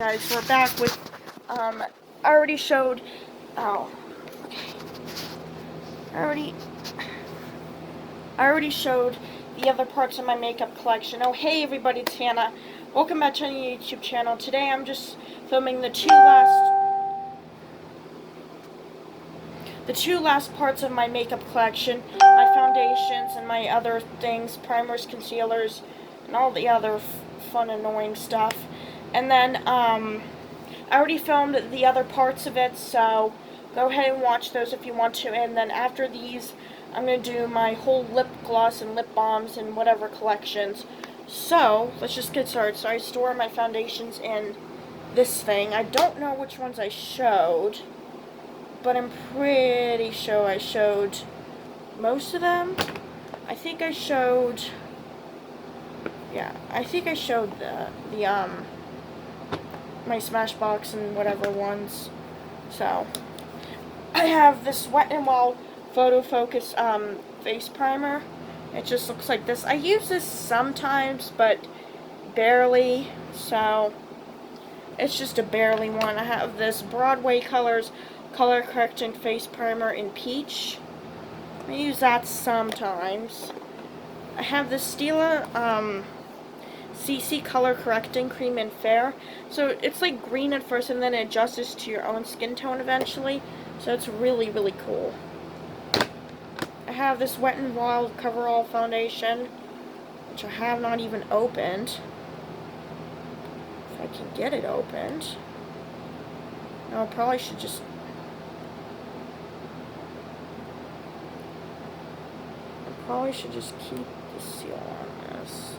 Guys, we're back with, I already showed, oh, okay, I already showed the other parts of my makeup collection. Oh, hey everybody, it's Hannah. Welcome back to my YouTube channel. Today I'm just filming the two last parts of my makeup collection, my foundations and my other things, primers, concealers, and all the other fun, annoying stuff. And then, I already filmed the other parts of it, so go ahead and watch those if you want to. And then after these, I'm going to do my whole lip gloss and lip balms and whatever collections. So, let's just get started. So I store my foundations in this thing. I don't know which ones I showed, but I'm pretty sure I showed most of them. I think I showed, yeah, I think I showed my Smashbox and whatever ones. So I have this Wet n Wild Photo Focus face primer. It just looks like this. I use this sometimes, but barely. So it's just a barely one. I have this Broadway Colors color correcting face primer in peach. I use that sometimes. I have this Stila CC Color Correcting Cream in Fair. So it's like green at first and then it adjusts to your own skin tone eventually. So it's really, really cool. I have this Wet n Wild Coverall Foundation, which I have not even opened. If I can get it opened. No, I probably should just... keep the seal on this.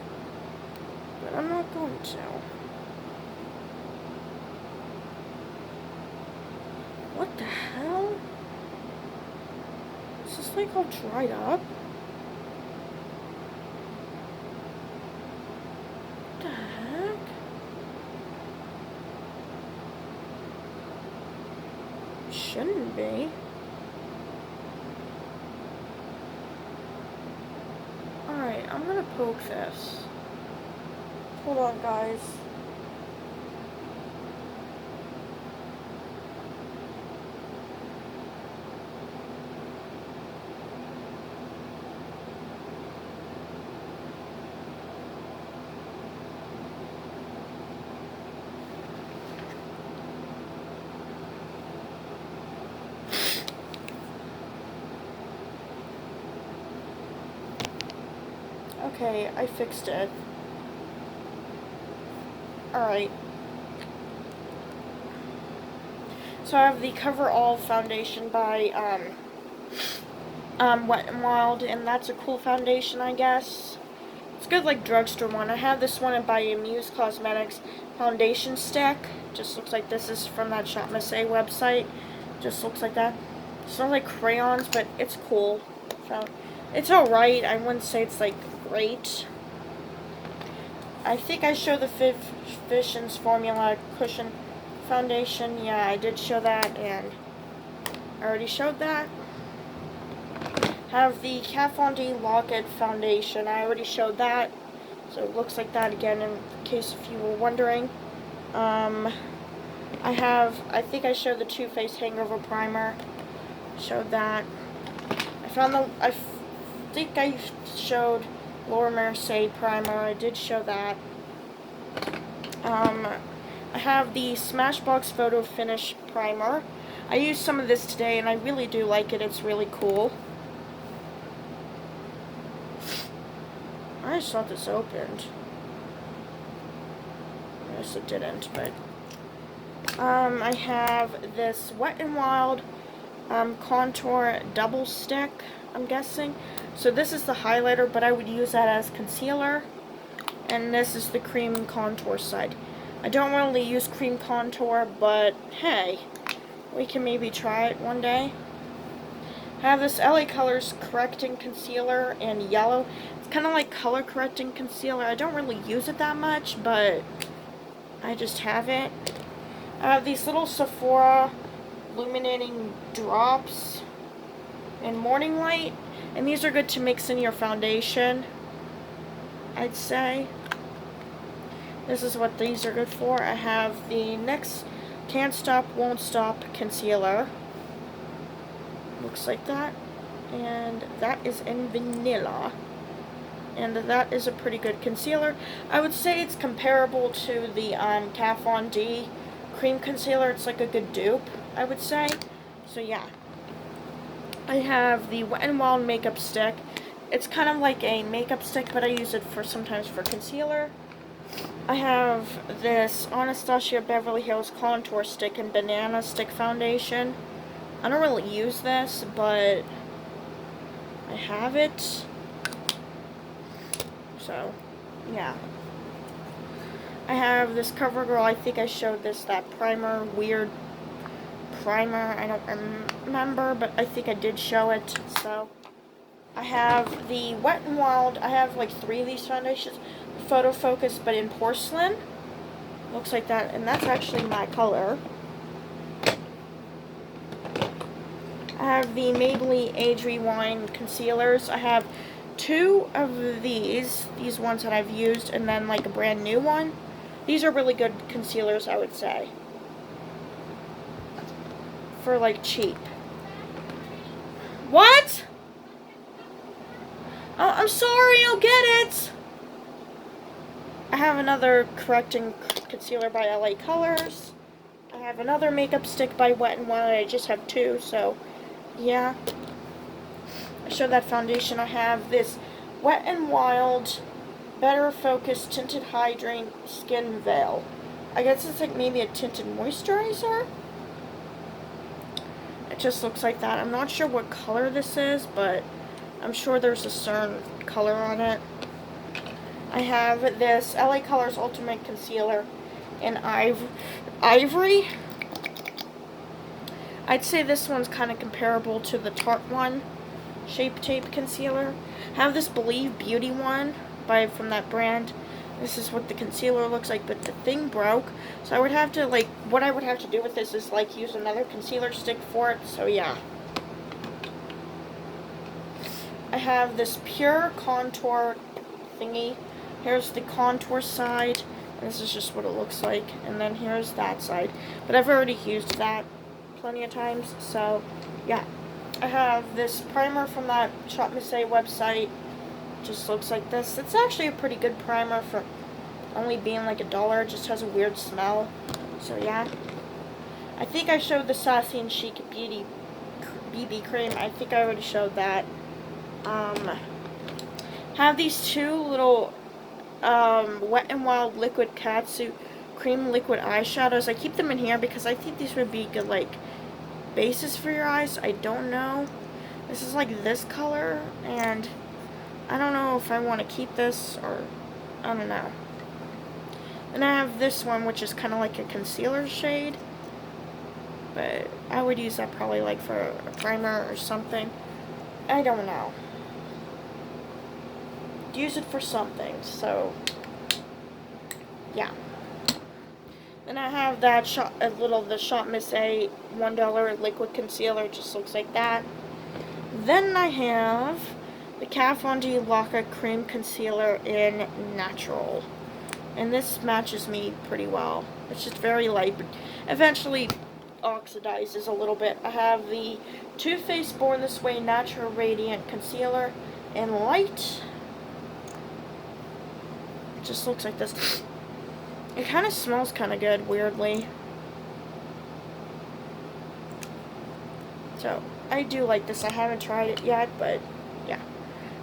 But I'm not going to. What the hell? Is this like all dried up? What the heck? It shouldn't be. Alright, I'm gonna poke this. Hold on, guys. Okay, I fixed it. Alright. So I have the Coverall Foundation by Wet n Wild, and that's a cool foundation, I guess. It's good, like drugstore one. I have this one by Muse Cosmetics foundation stick. Just looks like this is from that Shop Miss A website. Just looks like that. It smells like crayons, but it's cool. So it's alright. I wouldn't say it's like great. I think I showed the Physicians Formula Cushion Foundation. Yeah, I did show that, and I already showed that. Have the Kat Von D Lock-It Foundation. I already showed that. So it looks like that again, in case if you were wondering. I think I showed the Too Faced Hangover Primer. Showed that. I think I showed Laura Mercier Primer. I did show that. I have the Smashbox Photo Finish Primer. I used some of this today, and I really do like it. It's really cool. I just thought this opened. I guess it didn't, but... I have this Wet n Wild Contour Double Stick, I'm guessing. So this is the highlighter, but I would use that as concealer. And this is the cream contour side. I don't really use cream contour, but hey, we can maybe try it one day. I have this LA Colors Correcting Concealer in yellow. It's kind of like color correcting concealer. I don't really use it that much, but I just have it. I have these little Sephora illuminating drops in Morning Light, and these are good to mix in your foundation, I'd say. This is what these are good for. I have the NYX Can't Stop, Won't Stop Concealer. Looks like that. And that is in vanilla. And that is a pretty good concealer. I would say it's comparable to the Kat Von D cream concealer. It's like a good dupe, I would say. So yeah. I have the Wet n Wild makeup stick. It's kind of like a makeup stick, but I use it for sometimes for concealer. I have this Anastasia Beverly Hills contour stick and banana stick foundation. I don't really use this, but I have it. So, yeah. I have this CoverGirl. I think I showed this, that primer, weird primer. I don't remember, but I think I did show it. So, I have the Wet n Wild. I have like 3 of these foundations. Photo Focus, but in porcelain. Looks like that, and that's actually my color. I have the Maybelline Age Rewind concealers. I have 2 of these ones that I've used, and then like a brand new one. These are really good concealers, I would say, for like cheap. What? Oh, I'm sorry, I'll get it. I have another correcting concealer by LA Colors. I have another makeup stick by Wet n Wild. I just have 2, so yeah. I showed that foundation. I have this Wet n Wild Better Focus Tinted Hydrating Skin Veil. I guess it's like maybe a tinted moisturizer. It just looks like that. I'm not sure what color this is, but I'm sure there's a certain color on it. I have this LA Colors Ultimate Concealer in Ivory. I'd say this one's kind of comparable to the Tarte one, Shape Tape Concealer. I have this Believe Beauty one from that brand. This is what the concealer looks like, but the thing broke. So I would have to, like, what I would have to do with this is, like, use another concealer stick for it. So, yeah. I have this Pure Contour thingy. Here's the contour side. And this is just what it looks like. And then here's that side. But I've already used that plenty of times. So, yeah. I have this primer from that Shop Miss A website. Just looks like this. It's actually a pretty good primer for only being like $1. It just has a weird smell. So yeah. I think I showed the Sassy and Chic Beauty BB cream. I think I already showed that. Have these 2 little Wet n Wild Liquid Catsuit Cream Liquid Eyeshadows. I keep them in here because I think these would be good like bases for your eyes. I don't know. This is like this color, and I don't know if I want to keep this or I don't know. And I have this one, which is kind of like a concealer shade, but I would use that probably like for a primer or something. I don't know. Use it for something, so yeah. Then I have that the Shop Miss A $1 liquid concealer. It just looks like that. Then I have the Kat Von D Laka Cream Concealer in Natural. And this matches me pretty well. It's just very light, but eventually oxidizes a little bit. I have the Too Faced Born This Way Natural Radiant Concealer in Light. It just looks like this. It kind of smells kind of good, weirdly. So, I do like this. I haven't tried it yet, but yeah.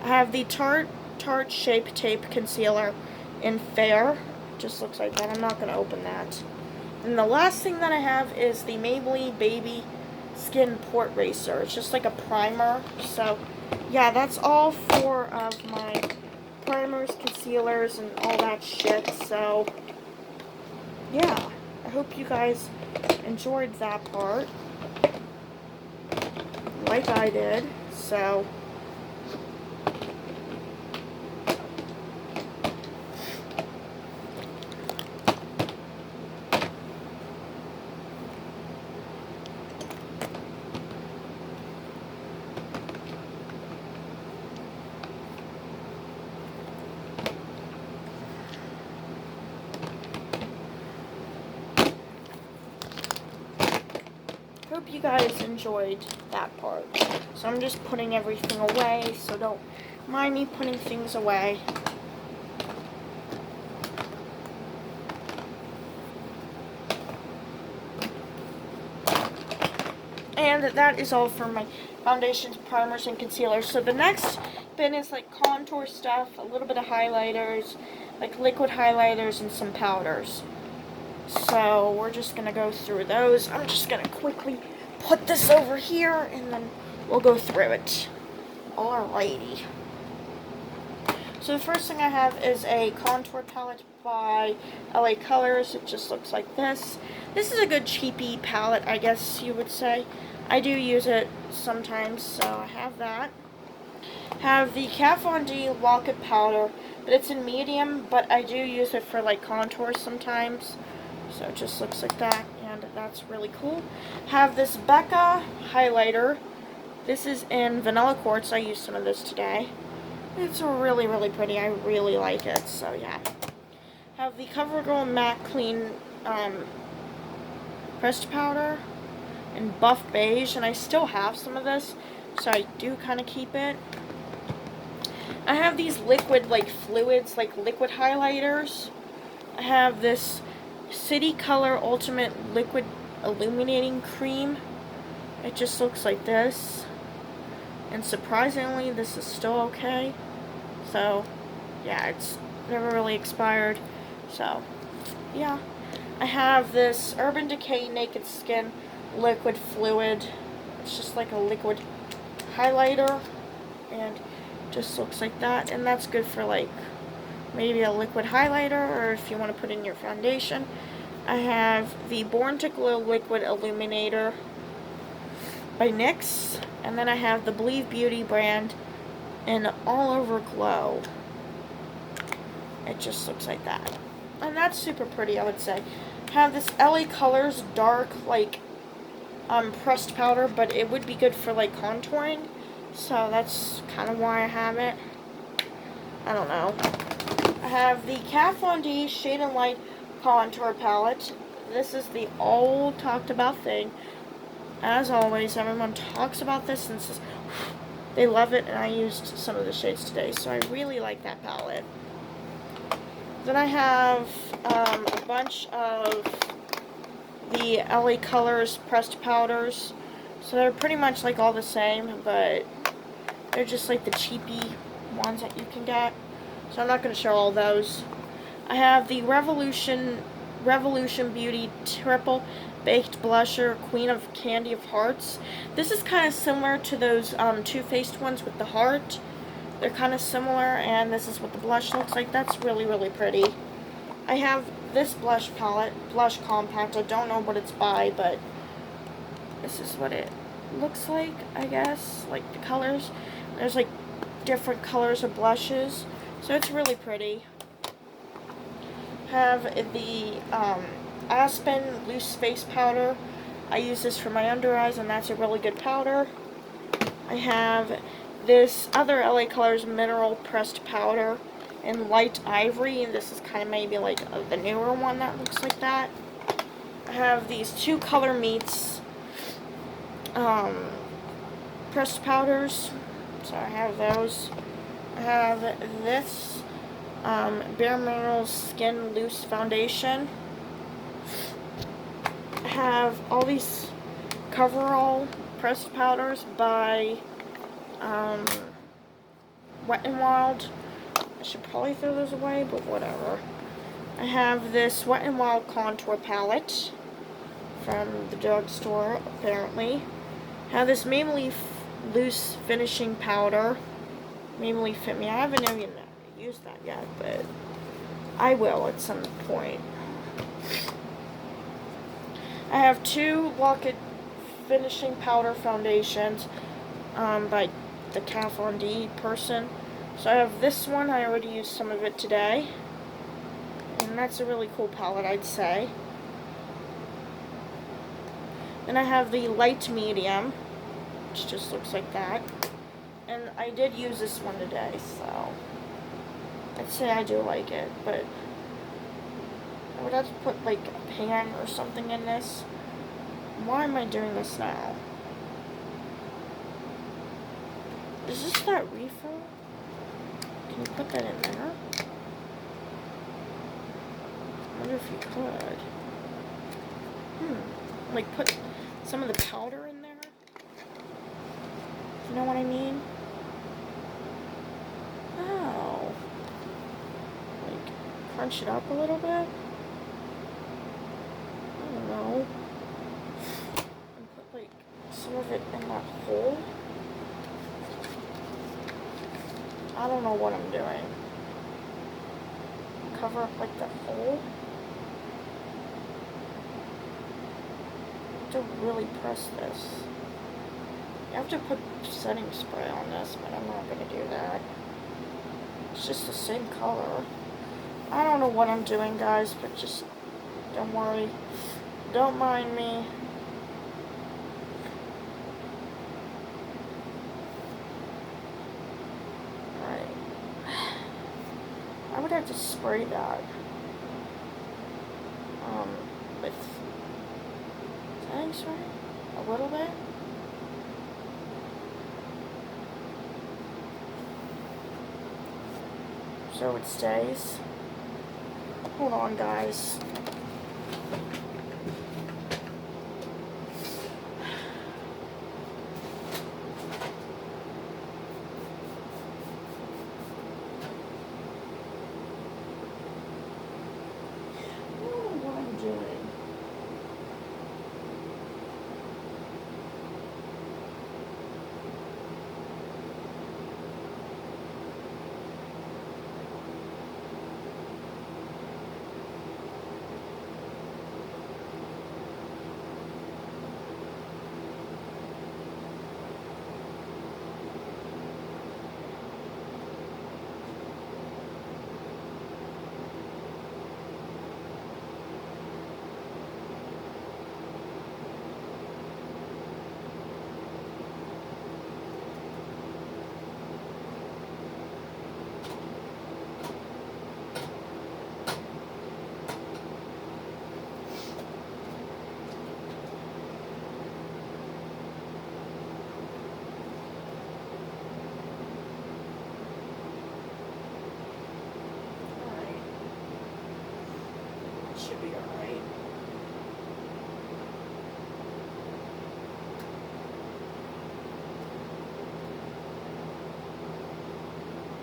I have the Tarte Shape Tape Concealer in Fair. Just looks like that. I'm not going to open that. And the last thing that I have is the Maybelline Baby Skin Port Eraser. It's just like a primer. So, yeah, that's all 4 of my primers, concealers, and all that shit. So, yeah. I hope you guys enjoyed that part. Like I did. So, hope you guys enjoyed that part. So I'm just putting everything away, so don't mind me putting things away. And that is all for my foundations, primers, and concealers. So the next bin is like contour stuff, a little bit of highlighters, like liquid highlighters, and some powders. So we're just going to go through those. I'm just going to quickly put this over here, and then we'll go through it. Alrighty. So the first thing I have is a contour palette by LA Colors. It just looks like this. This is a good cheapy palette, I guess you would say. I do use it sometimes, so I have that. Have the Kat Von D Lock It powder, but it's in medium, but I do use it for like contours sometimes. So it just looks like that, and that's really cool. Have this Becca highlighter. This is in Vanilla Quartz. I used some of this today. It's really, really pretty. I really like it, so yeah. Have the CoverGirl Matte Clean pressed powder in Buff Beige, and I still have some of this, so I do kind of keep it. I have these liquid, like fluids, like liquid highlighters. I have this City Color Ultimate Liquid Illuminating Cream. It just looks like this. And surprisingly, this is still okay. So, yeah, it's never really expired. So, yeah. I have this Urban Decay Naked Skin Liquid Fluid. It's just like a liquid highlighter. And just looks like that. And that's good for like maybe a liquid highlighter, or if you want to put in your foundation. I have the Born to Glow Liquid Illuminator by NYX, and then I have the Believe Beauty brand in All Over Glow. It just looks like that, and that's super pretty, I would say. I have this LA Colors dark like pressed powder, but it would be good for like contouring, so that's kind of why I have it. I don't know. I have the Kat Von D Shade and Light contour palette. This is the old talked about thing. As always, everyone talks about this and says they love it, and I used some of the shades today, so I really like that palette. Then I have a bunch of the LA Colors pressed powders. So they're pretty much like all the same, but they're just like the cheapy ones that you can get. So I'm not going to show all those. I have the Revolution Beauty Triple Baked Blusher, Queen of Candy of Hearts. This is kind of similar to those Too Faced ones with the heart. They're kind of similar, and this is what the blush looks like. That's really, really pretty. I have this blush palette, Blush Compact. I don't know what it's by, but this is what it looks like, I guess. Like the colors. There's like different colors of blushes. So it's really pretty. Have the Aspen Loose Face Powder. I use this for my under eyes, and that's a really good powder. I have this other LA Colors Mineral Pressed Powder in Light Ivory, and this is kind of maybe like the newer one that looks like that. I have these two Color Meets pressed powders, so I have those. I have this Bare Minerals Skin Loose Foundation. I have all these Coverall pressed powders by Wet n Wild. I should probably throw those away, but whatever. I have this Wet n Wild contour palette from the drugstore, apparently. I have this Maybelline Loose Finishing Powder. Maybelline Fit Me. I haven't even used that yet, but I will at some point. I have two Lock It Finishing Powder foundations by the Kat Von D person. So I have this one. I already used some of it today, and that's a really cool palette, I'd say. Then I have the Light Medium, which just looks like that. And I did use this one today, so I'd say I do like it, but I would have to put like a pan or something in this. Why am I doing this now? Is this that refill? Can you put that in there? I wonder if you could. Like put some of the powder in there? You know what I mean? Oh. Like crunch it up a little bit? I don't know. And put like some of it in that hole? I don't know what I'm doing. Cover up like the hole? To really press this. You have to put setting spray on this, but I'm not going to do that. It's just the same color. I don't know what I'm doing, guys, but just don't worry. Don't mind me. Alright. I would have to spray that. With setting spray? A little bit? So it stays. Hold on, guys. I don't know what I'm doing. Should be alright.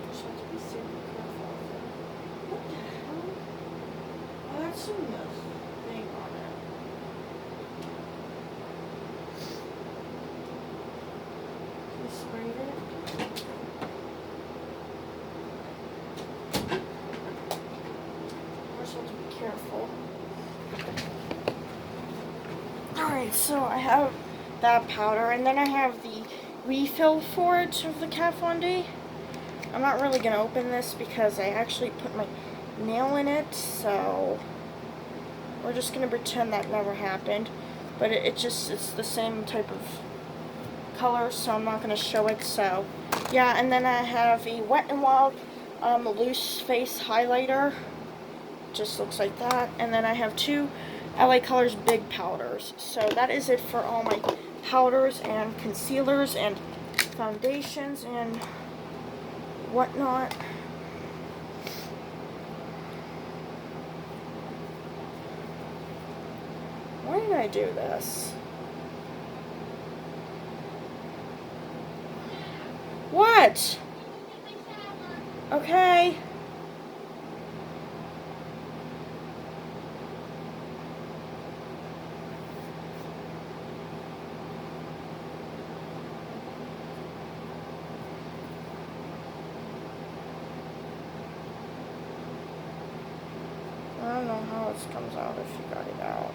Just have to be super careful with it. What the hell? Oh, that's some thing on it. You sprayed it? I just have to be careful. Alright, so I have that powder, and then I have the refill for it of the Kat Von D. I'm not really going to open this because I actually put my nail in it, so we're just going to pretend that never happened. But it's the same type of color, so I'm not going to show it. So yeah, and then I have a Wet n Wild loose face highlighter. Just looks like that. And then I have two LA Colors big powders. So that is it for all my powders and concealers and foundations and whatnot. Why did I do this? What? Okay. I don't know how this comes out if you got it out.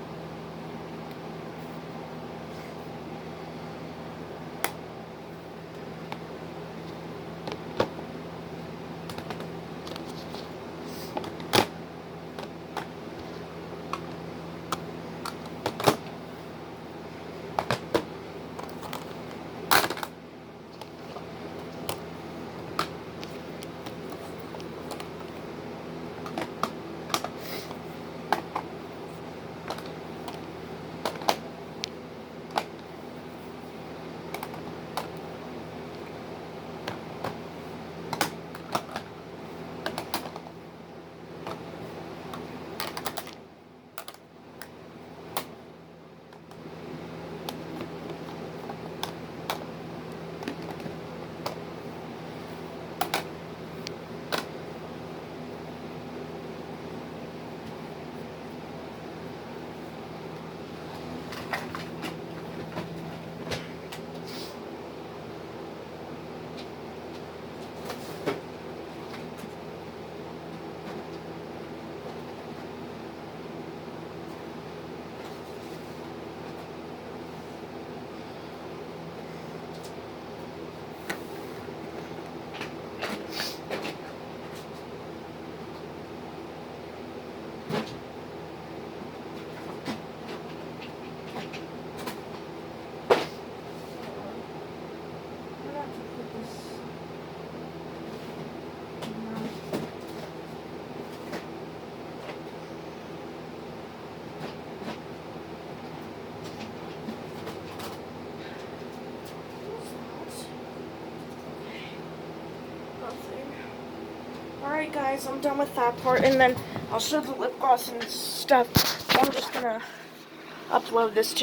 Alright guys, I'm done with that part, and then I'll show the lip gloss and stuff. I'm just gonna upload this to